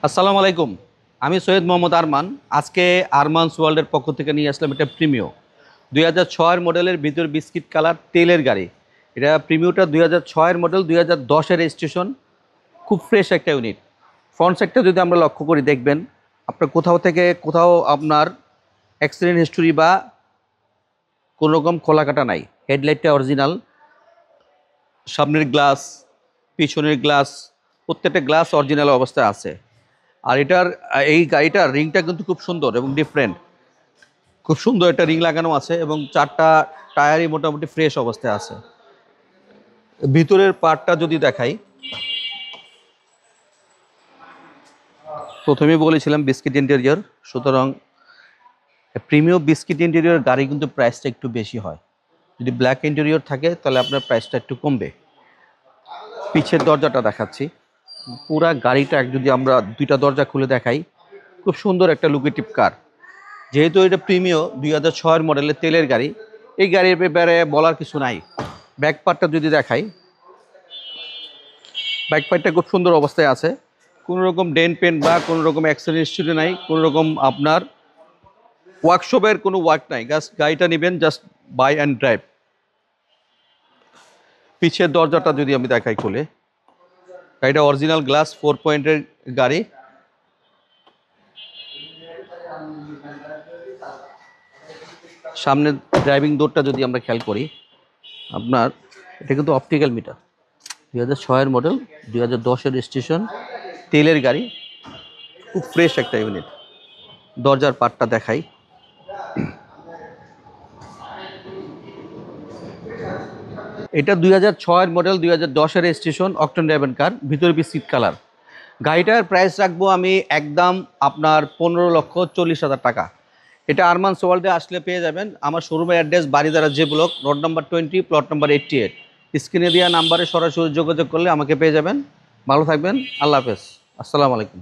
আসসালামু আলাইকুম। আমি সৈয়দ মোহাম্মদ আরমান। আজকে আরমানস ওয়ার্ল্ডের পক্ষ থেকে নিয়ে আসলাম এটা প্রিমিও 2006 মডেলের ভিতর বিস্কিট কালার তেলের গাড়ি। এটা প্রিমিওটা 2006 মডেল, 2010 রেজিস্ট্রেশন। খুব ফ্রেশ একটা ইউনিট। ফ্রন্ট সাইডটা যদি আমরা লক্ষ্য করি দেখবেন আপনার কোথাও থেকে কোথাও আপনার অ্যাক্সিডেন্ট হিস্টোরি বা কোনো রকম খোলাকাটা নাই। হেডলাইটটা অরিজিনাল, সামনের গ্লাস, পিছনের গ্লাস, প্রত্যেকটা গ্লাস অরিজিনাল অবস্থায় আছে। আর এই গাড়িটার রিংটা কিন্তু খুব সুন্দর এবং ডিফারেন্ট। খুব সুন্দর একটা রিং লাগানো আছে এবং চারটা টায়ারই মোটামুটি ফ্রেশ অবস্থায় আছে। ভিতরের পার্টটা যদি দেখাই, প্রথমেই বলেছিলাম বিস্কিট ইন্টেরিয়র, সুতরাং প্রিমিয়াম বিস্কিট ইন্টেরিয়র গাড়ি কিন্তু প্রাইসটা একটু বেশি হয়। যদি ব্ল্যাক ইন্টেরিয়র থাকে তাহলে আপনার প্রাইসটা একটু কমবে। পিছের দরজাটা দেখাচ্ছি, পুরা গাড়িটা যদি আমরা দুইটা দরজা খুলে দেখাই, খুব সুন্দর একটা লুকেটিভ কার। যেহেতু এটা প্রিমিও 2006 মডেলের তেলের গাড়ি, এই গাড়ির ব্যাপারে বলার কিছু নাই। ব্যাক পার্টটা যদি দেখাই, ব্যাক পার্টটা খুব সুন্দর অবস্থায় আছে। কোনো রকম ডেন্ট পেন্ট বা কোনো রকম অ্যাক্সিডেন্ট হিস্ট্রি নাই, কোনো রকম আপনার ওয়ার্কশপের কোনো ওয়ার্ক নাই। জাস্ট গাড়িটা নেবেন, জাস্ট বাই অ্যান্ড ড্রাইভ। পিছের দরজাটা যদি আমি দেখাই খুলে, গাড়িটা অরিজিনাল গ্লাস 4 পয়েন্টের গাড়ি। সামনে ড্রাইভিং ডোরটা যদি আমরা খেয়াল করি, আপনার এটা কিন্তু অপটিক্যাল মিটার। 2006 মডেল, 2010 রেজিস্ট্রেশন, তেলের গাড়ি। খুব ফ্রেশ একটা ইউনিট। দরজার পাটটা দেখাই, এটা 2006 মডেল, 2010 রেজিস্ট্রেশন, অকটেন ড্রাইভেন কার, ভিতরে বিস্কিট কালার। গাড়িটার প্রাইস রাখবো আমি একদম আপনার 15,40,000 টাকা। এটা আরমানস ওয়ার্ল্ডে আসলে পেয়ে যাবেন। আমার শোরুমের address Baridhara J block, road number 20, plot number 88। স্ক্রিনে দেওয়া নাম্বারে সরাসরি যোগাযোগ করলে আমাকে পেয়ে যাবেন। ভালো থাকবেন, আল্লাহ হাফেজ, আসসালামু আলাইকুম।